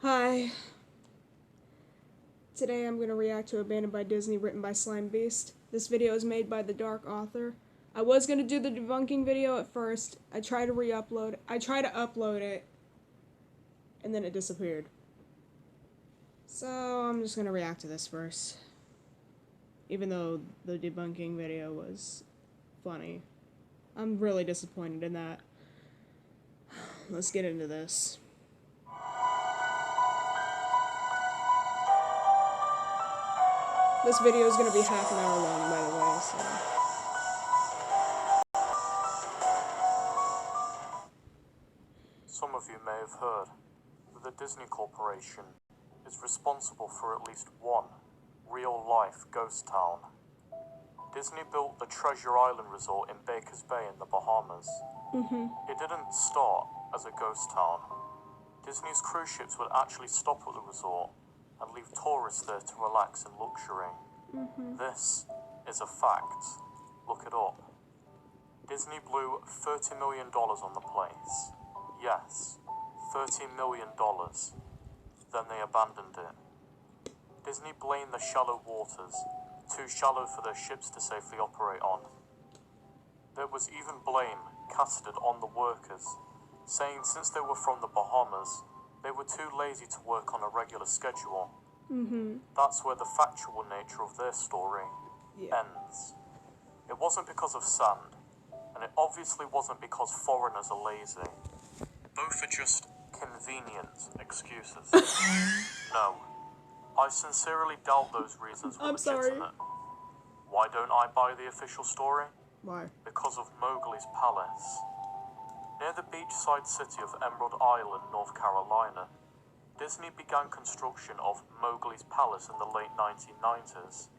Hi. Today I'm going to react to Abandoned by Disney written by Slime Beast. This video is made by TheDarkAuthor. I was going to do the debunking video at first. I tried to upload it, and then it disappeared. So I'm just going to react to this first. Even though the debunking video was funny. I'm really disappointed in that. Let's get into this. This video is going to be half an hour long, by the way, so... Some of you may have heard that the Disney Corporation is responsible for at least one real-life ghost town. Disney built the Treasure Island Resort in Baker's Bay in the Bahamas. It didn't start as a ghost town. Disney's cruise ships would actually stop at the resort and leave tourists there to relax in luxury. This is a fact. Look it up. Disney blew $30 million on the place. Yes, $30 million. Then they abandoned it. Disney blamed the shallow waters, too shallow for their ships to safely operate on. There was even blame casted on the workers, saying since they were from the Bahamas, they were too lazy to work on a regular schedule. That's where the factual nature of their story ends. It wasn't because of sand, and it obviously wasn't because foreigners are lazy. Both are just convenient excuses. No, I sincerely doubt those reasons were legitimate. Why don't I buy the official story? Why? Because of Mowgli's Palace. Near the beachside city of Emerald Island, North Carolina, Disney began construction of Mowgli's Palace in the late 1990s.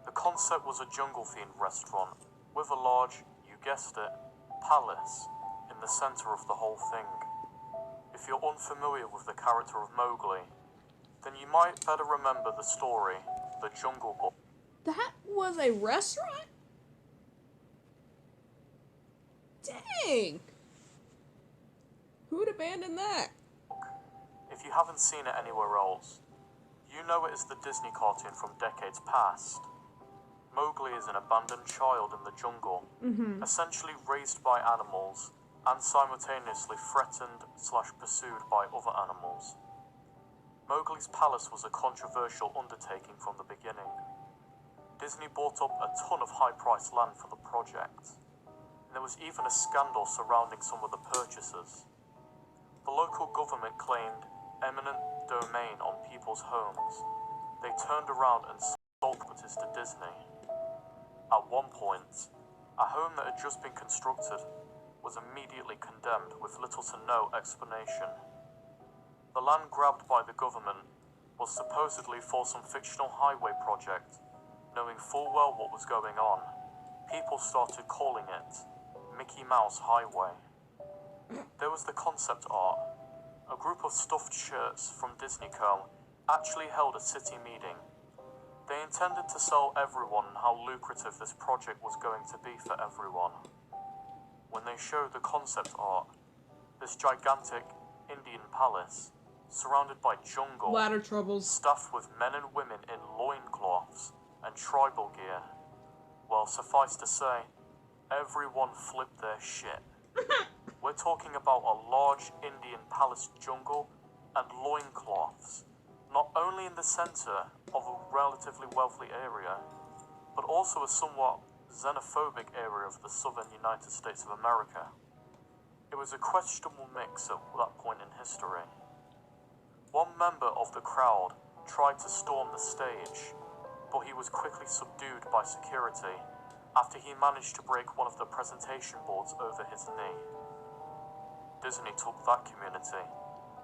The concept was a jungle-themed restaurant with a large, you guessed it, palace in the center of the whole thing. If you're unfamiliar with the character of Mowgli, then you might better remember the story, The Jungle Book. That was a restaurant? Dang! Who'd abandon that? If you haven't seen it anywhere else, you know it as the Disney cartoon from decades past. Mowgli is an abandoned child in the jungle, essentially raised by animals and simultaneously threatened/pursued by other animals. Mowgli's Palace was a controversial undertaking from the beginning. Disney bought up a ton of high-priced land for the project, and there was even a scandal surrounding some of the purchasers. The local government claimed eminent domain on people's homes. They turned around and sold properties to Disney. At one point, a home that had just been constructed was immediately condemned with little to no explanation. The land grabbed by the government was supposedly for some fictional highway project. Knowing full well what was going on, people started calling it Mickey Mouse Highway. There was the concept art. A group of stuffed shirts from DisneyCo actually held a city meeting. They intended to sell everyone how lucrative this project was going to be for everyone. When they showed the concept art, this gigantic Indian palace, surrounded by jungle, Ladder troubles, stuffed with men and women in loincloths and tribal gear, well, suffice to say, everyone flipped their shit. We're talking about a large Indian palace jungle and loincloths, not only in the center of a relatively wealthy area, but also a somewhat xenophobic area of the southern United States of America. It was a questionable mix at that point in history. One member of the crowd tried to storm the stage, but he was quickly subdued by security after he managed to break one of the presentation boards over his knee. Disney took that community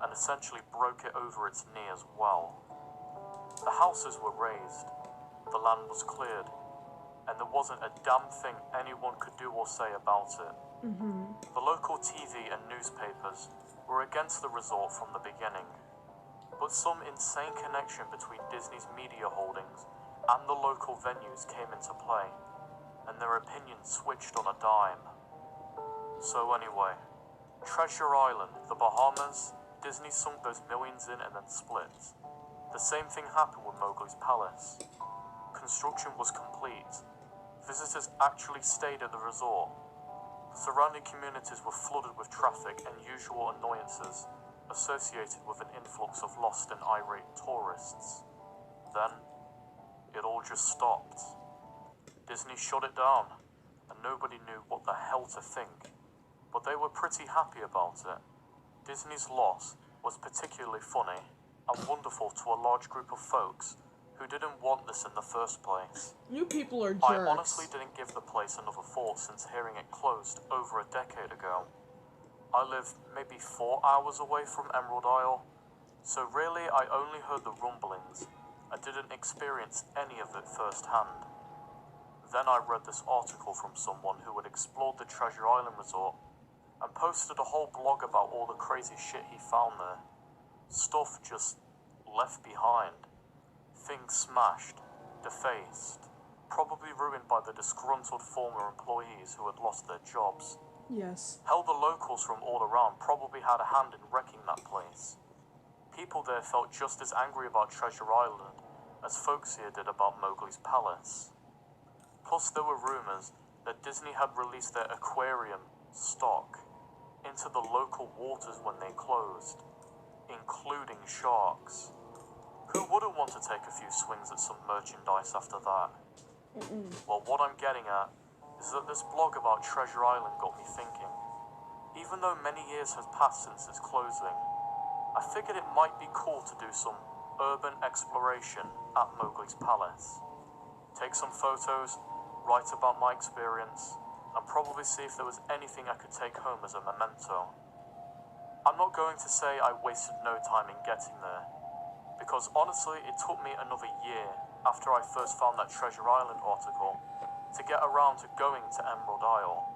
and essentially broke it over its knee as well. The houses were razed, the land was cleared, and there wasn't a damn thing anyone could do or say about it. The local TV and newspapers were against the resort from the beginning, but some insane connection between Disney's media holdings and the local venues came into play, and their opinions switched on a dime. So anyway, Treasure Island, the Bahamas, Disney sunk those millions in and then split. The same thing happened with Mowgli's Palace. Construction was complete. Visitors actually stayed at the resort. Surrounding communities were flooded with traffic and usual annoyances associated with an influx of lost and irate tourists. Then, it all just stopped. Disney shut it down, and nobody knew what the hell to think. But they were pretty happy about it. Disney's loss was particularly funny and wonderful to a large group of folks who didn't want this in the first place. You people are jerks. I honestly didn't give the place another thought since hearing it closed over a decade ago. I live maybe 4 hours away from Emerald Isle, so really I only heard the rumblings and didn't experience any of it firsthand. Then I read this article from someone who had explored the Treasure Island resort and posted a whole blog about all the crazy shit he found there. Stuff just left behind. Things smashed, defaced, probably ruined by the disgruntled former employees who had lost their jobs. Yes. Hell, the locals from all around probably had a hand in wrecking that place. People there felt just as angry about Treasure Island as folks here did about Mowgli's Palace. Plus, there were rumors that Disney had released their aquarium stock into the local waters when they closed, including sharks. Who wouldn't want to take a few swings at some merchandise after that? Well, what I'm getting at is that this blog about Treasure Island got me thinking. Even though many years have passed since its closing, I figured it might be cool to do some urban exploration at Mowgli's Palace. Take some photos, write about my experience, and probably see if there was anything I could take home as a memento. I'm not going to say I wasted no time in getting there, because honestly it took me another year after I first found that Treasure Island article to get around to going to Emerald Isle.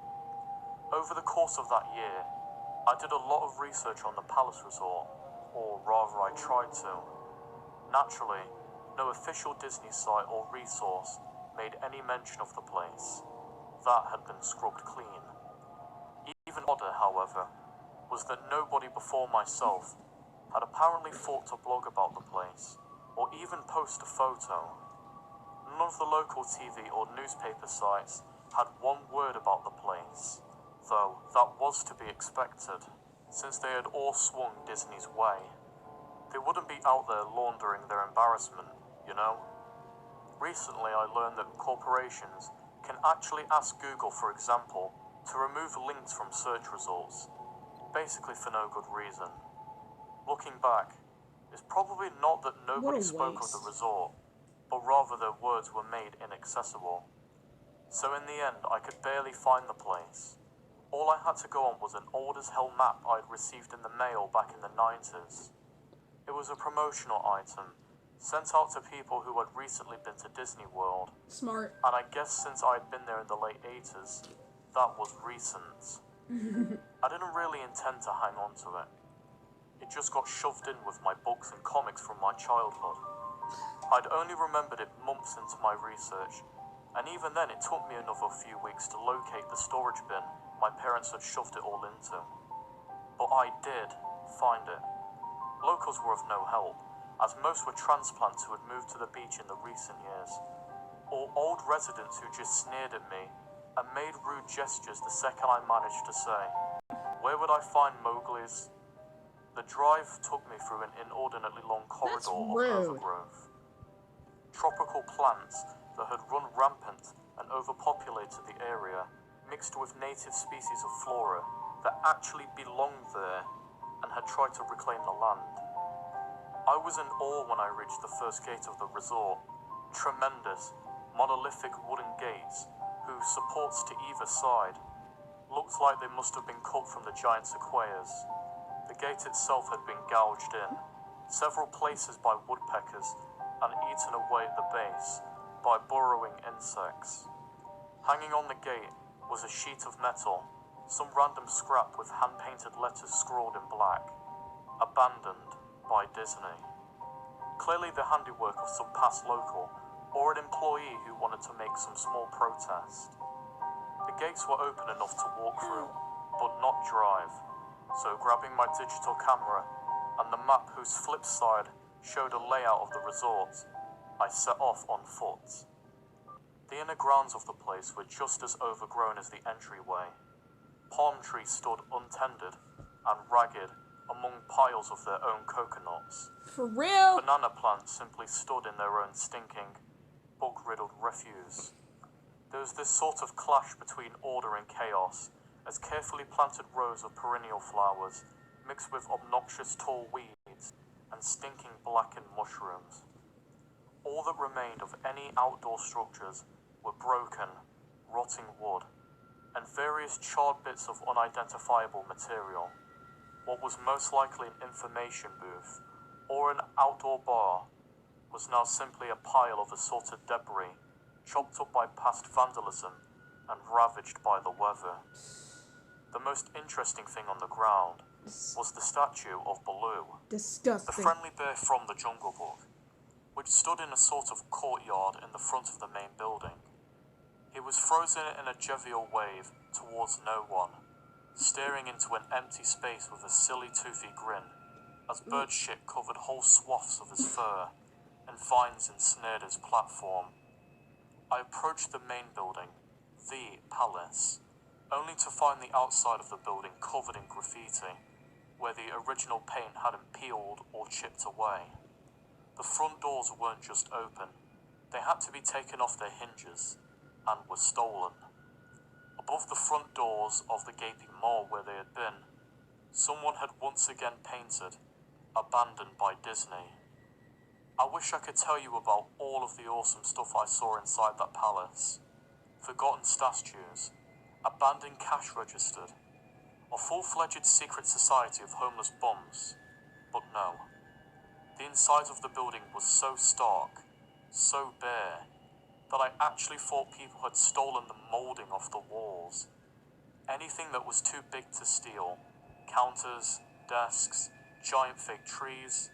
Over the course of that year, I did a lot of research on the Palace Resort, or rather I tried to. Naturally, no official Disney site or resource made any mention of the place. That had been scrubbed clean. Even odder, however, was that nobody before myself had apparently thought to blog about the place, or even post a photo. None of the local TV or newspaper sites had one word about the place, though that was to be expected, since they had all swung Disney's way. They wouldn't be out there laundering their embarrassment, you know? Recently I learned that corporations can actually ask Google, for example, to remove links from search results, basically for no good reason. Looking back, it's probably not that nobody spoke of the resort, but rather their words were made inaccessible. So in the end, I could barely find the place. All I had to go on was an old as hell map I'd received in the mail back in the 90s. It was a promotional item, sent out to people who had recently been to Disney World. Smart. And I guess since I had been there in the late 80s, that was recent. I didn't really intend to hang on to it. It just got shoved in with my books and comics from my childhood. I'd only remembered it months into my research, and even then it took me another few weeks to locate the storage bin my parents had shoved it all into. But I did find it. Locals were of no help, as most were transplants who had moved to the beach in the recent years, or old residents who just sneered at me and made rude gestures the second I managed to say, "Where would I find Mowgli's?" The drive took me through an inordinately long corridor of overgrowth. Tropical plants that had run rampant and overpopulated the area, mixed with native species of flora that actually belonged there and had tried to reclaim the land. I was in awe when I reached the first gate of the resort. Tremendous, monolithic wooden gates, whose supports to either side looked like they must have been cut from the giant sequoias. The gate itself had been gouged in, several places by woodpeckers, and eaten away at the base by burrowing insects. Hanging on the gate was a sheet of metal, some random scrap with hand-painted letters scrawled in black. Abandoned by Disney. Clearly the handiwork of some past local, or an employee who wanted to make some small protest. The gates were open enough to walk through, but not drive. So grabbing my digital camera, and the map whose flip side showed a layout of the resort, I set off on foot. The inner grounds of the place were just as overgrown as the entryway. Palm trees stood untended and ragged among piles of their own coconuts. For real? Banana plants simply stood in their own stinking, bug-riddled refuse. There was this sort of clash between order and chaos, as carefully planted rows of perennial flowers mixed with obnoxious tall weeds and stinking blackened mushrooms. All that remained of any outdoor structures were broken, rotting wood, and various charred bits of unidentifiable material. What was most likely an information booth or an outdoor bar was now simply a pile of assorted debris, chopped up by past vandalism and ravaged by the weather. The most interesting thing on the ground was the statue of Baloo, Disgusting. the friendly bear from the Jungle Book, which stood in a sort of courtyard in the front of the main building. He was frozen in a jovial wave towards no one, staring into an empty space with a silly toothy grin, as bird shit covered whole swaths of his fur, and vines ensnared his platform. I approached the main building, the palace, only to find the outside of the building covered in graffiti, where the original paint hadn't peeled or chipped away. The front doors weren't just open, they had to be taken off their hinges, and were stolen. Above the front doors of the gaping mall where they had been, someone had once again painted, "Abandoned by Disney." I wish I could tell you about all of the awesome stuff I saw inside that palace. Forgotten statues, abandoned cash registered, a full-fledged secret society of homeless bums. But no. The inside of the building was so stark, so bare, that I actually thought people had stolen the moulding off the walls. Anything that was too big to steal, counters, desks, giant fake trees,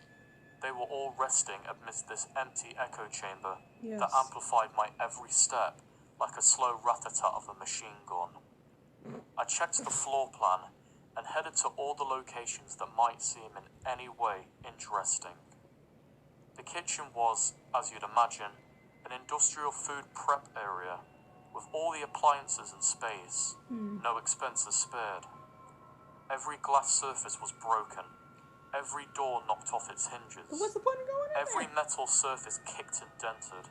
they were all resting amidst this empty echo chamber that amplified my every step like a slow rat-a-tat of a machine gun. I checked the floor plan and headed to all the locations that might seem in any way interesting. The kitchen was, as you'd imagine, an industrial food prep area with all the appliances in space, no expenses spared. Every glass surface was broken, every door knocked off its hinges, But what's the point of going in every there? metal surface kicked and dented.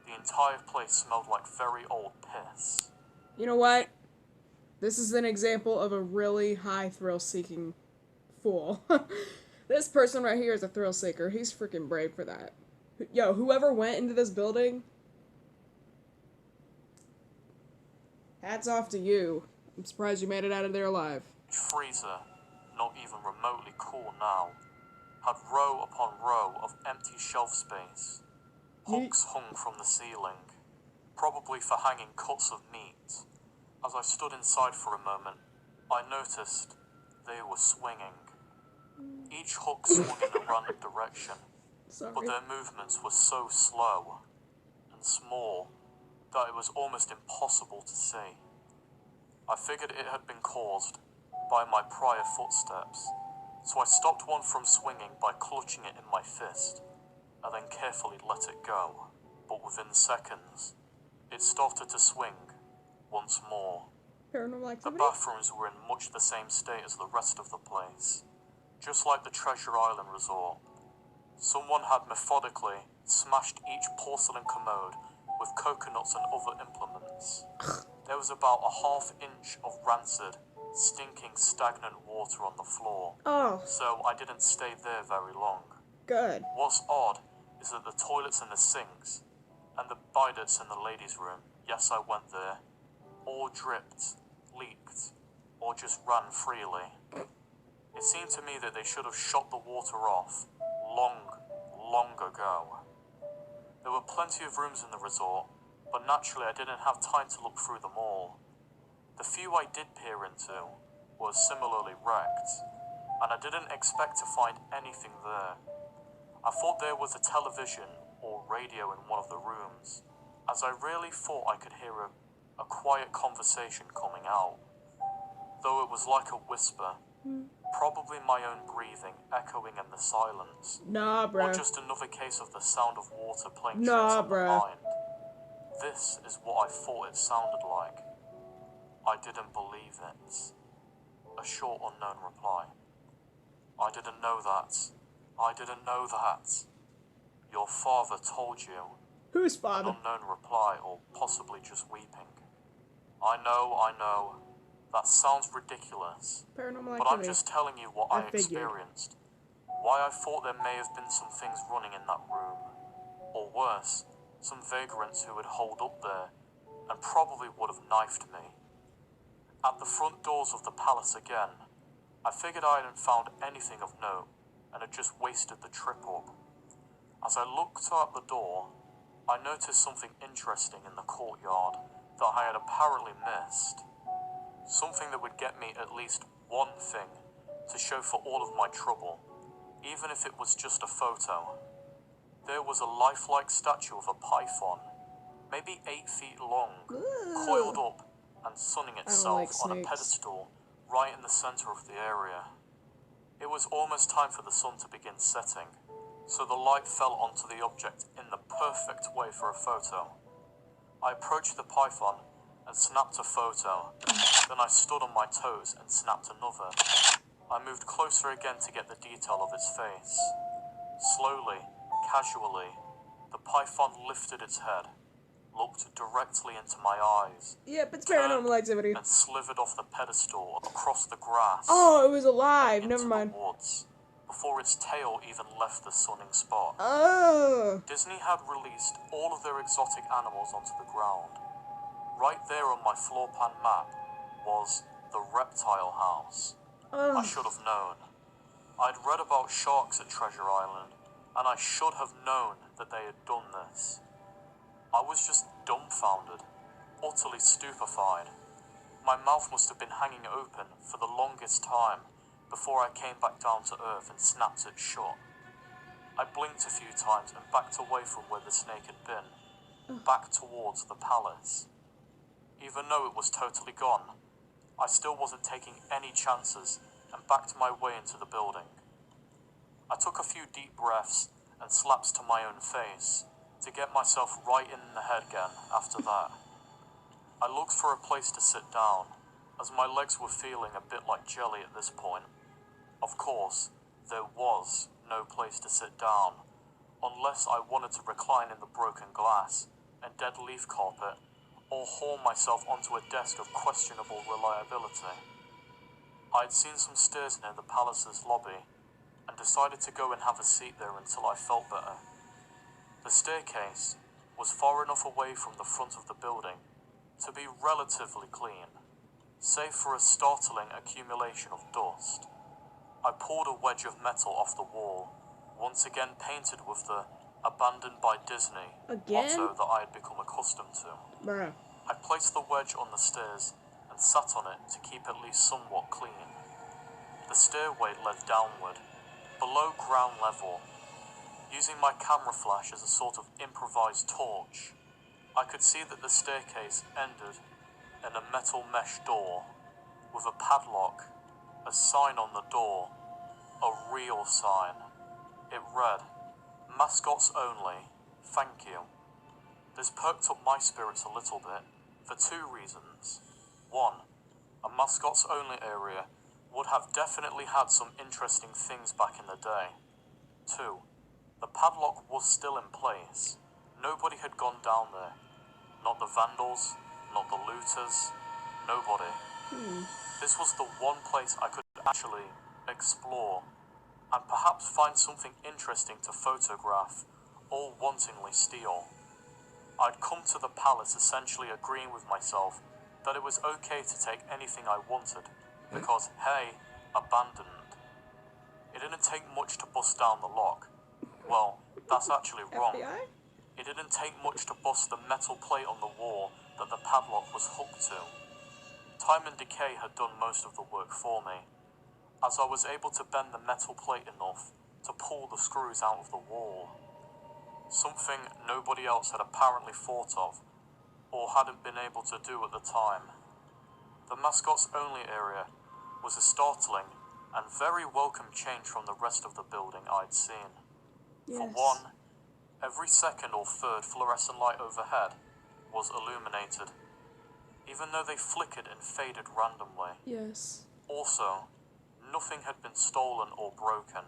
The entire place smelled like very old piss. You know what? This is an example of a really high thrill-seeking fool. This person right here is a thrill-seeker. He's freaking brave for that. Yo, whoever went into this building, hats off to you. I'm surprised you made it out of there alive. Freezer, not even remotely cool now, had row upon row of empty shelf space. Hooks hung from the ceiling, probably for hanging cuts of meat. As I stood inside for a moment, I noticed they were swinging. Each hook swung in a random direction, but their movements were so slow and small that it was almost impossible to see. I figured it had been caused by my prior footsteps, so I stopped one from swinging by clutching it in my fist, and then carefully let it go. But within seconds, it started to swing once more. Paranormal The activity? bathrooms were in much the same state as the rest of the place, just like the Treasure Island resort. Someone had methodically smashed each porcelain commode with coconuts and other implements. There was about a half-inch of rancid, stinking, stagnant water on the floor. Oh. So I didn't stay there very long. Good. What's odd is that the toilets and the sinks, and the bidets in the ladies' room, yes, I went there, all dripped, leaked, or just ran freely. It seemed to me that they should have shut the water off long ago. There were plenty of rooms in the resort, but naturally I didn't have time to look through them all. The few I did peer into were similarly wrecked, and I didn't expect to find anything there. I thought there was a television or radio in one of the rooms, as I really thought I could hear a quiet conversation coming out, though it was like a whisper, Probably my own breathing echoing in the silence. Nah, Or bruh. just another case of the sound of water playing tricks Nah, on the bruh. mind. This is what I thought it sounded like. I didn't believe it. A short unknown reply. I didn't know that. I didn't know that. Your father told you. Whose An father? unknown reply, or possibly just weeping. I know. That sounds ridiculous. Paranormal But I'm activity. just telling you what I I figured. experienced. Why I thought there may have been some things running in that room. Or worse, some vagrants who had holed up there and probably would have knifed me. At the front doors of the palace again, I figured I hadn't found anything of note and had just wasted the trip up. As I looked out the door, I noticed something interesting in the courtyard that I had apparently missed. Something that would get me at least one thing to show for all of my trouble, even if it was just a photo. There was a lifelike statue of a python, maybe 8 feet long, coiled up and sunning itself like on a snakes. pedestal right in the center of the area. It was almost time for the sun to begin setting, so the light fell onto the object in the perfect way for a photo. I approached the python and snapped a photo. Then I stood on my toes and snapped another. I moved closer again to get the detail of its face. Slowly, casually, the python lifted its head, looked directly into my eyes, Yep, it's turned, paranormal activity. and slithered off the pedestal across the grass. Oh, it was alive. into Never mind. the woods, before its tail even left the sunning spot. Oh. Disney had released all of their exotic animals onto the ground. Right there on my floor plan map was the reptile house. I Ugh. should have known. I'd read about sharks at Treasure Island, and I should have known that they had done this. I was just dumbfounded, utterly stupefied. My mouth must have been hanging open for the longest time before I came back down to earth and snapped it shut. I blinked a few times and backed away from where the snake had been, back towards the palace. Even though it was totally gone, I still wasn't taking any chances and backed my way into the building. I took a few deep breaths and slaps to my own face to get myself right in the head again after that. I looked for a place to sit down, as my legs were feeling a bit like jelly at this point. Of course, there was no place to sit down, unless I wanted to recline in the broken glass and dead leaf carpet, or haul myself onto a desk of questionable reliability. I'd seen some stairs near the palace's lobby, and decided to go and have a seat there until I felt better. The staircase was far enough away from the front of the building to be relatively clean, save for a startling accumulation of dust. I pulled a wedge of metal off the wall, once again painted with the "Abandoned by Disney" Again? motto that I had become accustomed to. Bruh. I placed the wedge on the stairs and sat on it to keep at least somewhat clean. The stairway led downward, below ground level. Using my camera flash as a sort of improvised torch, I could see that the staircase ended in a metal mesh door with a padlock, a sign on the door, a real sign. It read, "Mascots only, thank you." This perked up my spirits a little bit for two reasons. One, a mascots only area would have definitely had some interesting things back in the day. Two, the padlock was still in place. Nobody had gone down there. Not the vandals, not the looters, nobody. This was the one place I could actually explore and perhaps find something interesting to photograph or wantingly steal. I'd come to the palace essentially agreeing with myself that it was okay to take anything I wanted because, hey, abandoned. It didn't take much to bust down the lock. Well, that's actually wrong. FBI? It didn't take much to bust the metal plate on the wall that the padlock was hooked to. Time and decay had done most of the work for me, as I was able to bend the metal plate enough to pull the screws out of the wall. Something nobody else had apparently thought of, or hadn't been able to do at the time. The mascots only area was a startling and very welcome change from the rest of the building I'd seen. Yes. For one, every second or third fluorescent light overhead was illuminated, even though they flickered and faded randomly. Yes. Also, nothing had been stolen or broken,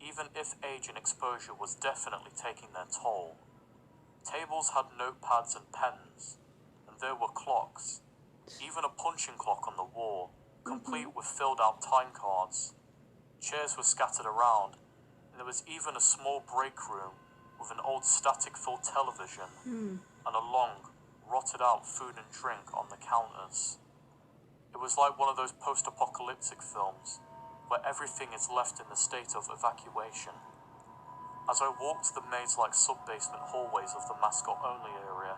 even if age and exposure was definitely taking their toll. Tables had notepads and pens, and there were clocks, even a punching clock on the wall, complete with filled-out time cards. Chairs were scattered around, and there was even a small break room with an old static-filled television and a long, rotted-out food and drink on the counters. It was like one of those post-apocalyptic films, where everything is left in the state of evacuation. As I walked the maze-like sub-basement hallways of the mascot-only area,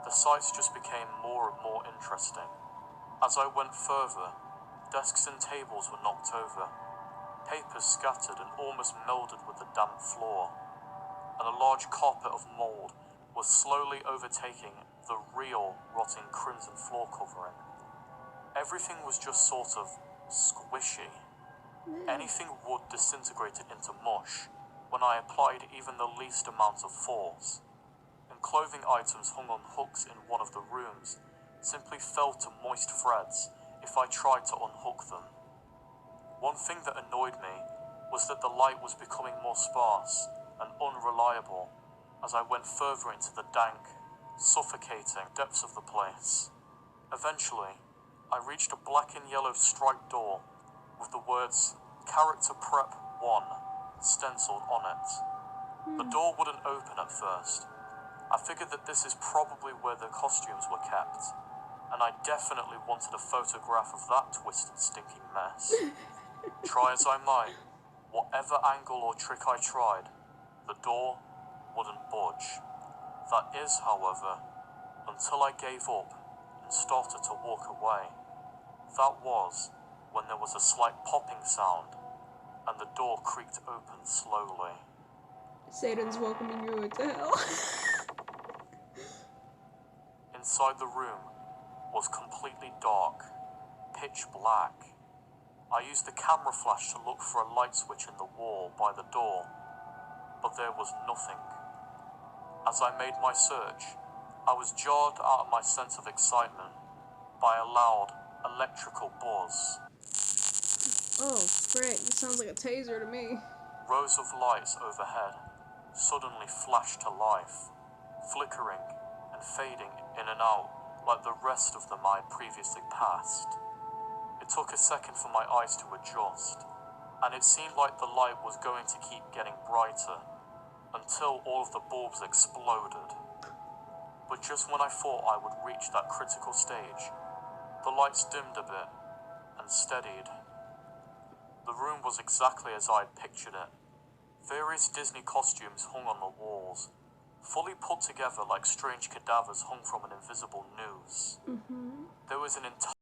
the sights just became more and more interesting. As I went further, desks and tables were knocked over, papers scattered and almost melded with the damp floor, and a large carpet of mold was slowly overtaking the real rotting crimson floor covering. Everything was just sort of squishy. Anything wood disintegrated into mush when I applied even the least amount of force, and clothing items hung on hooks in one of the rooms simply fell to moist threads if I tried to unhook them. One thing that annoyed me was that the light was becoming more sparse and unreliable as I went further into the dank, suffocating depths of the place. Eventually, I reached a black and yellow striped door with the words Character Prep 1 stenciled on it. The door wouldn't open at first. I figured that this is probably where the costumes were kept, and I definitely wanted a photograph of that twisted, stinking mess. Try as I might, whatever angle or trick I tried, the door wouldn't budge. That is, however, until I gave up and started to walk away. That was when there was a slight popping sound, and the door creaked open slowly. Satan's welcoming you to hell. Inside the room was completely dark, pitch black. I used the camera flash to look for a light switch in the wall by the door, but there was nothing. As I made my search, I was jarred out of my sense of excitement by a loud electrical buzz. Oh, frick, it sounds like a taser to me. Rows of lights overhead suddenly flashed to life, flickering and fading in and out like the rest of them I had previously passed. It took a second for my eyes to adjust, and it seemed like the light was going to keep getting brighter until all of the bulbs exploded. But just when I thought I would reach that critical stage, the lights dimmed a bit and steadied. The room was exactly as I had pictured it. Various Disney costumes hung on the walls, fully put together like strange cadavers hung from an invisible noose. There was an entire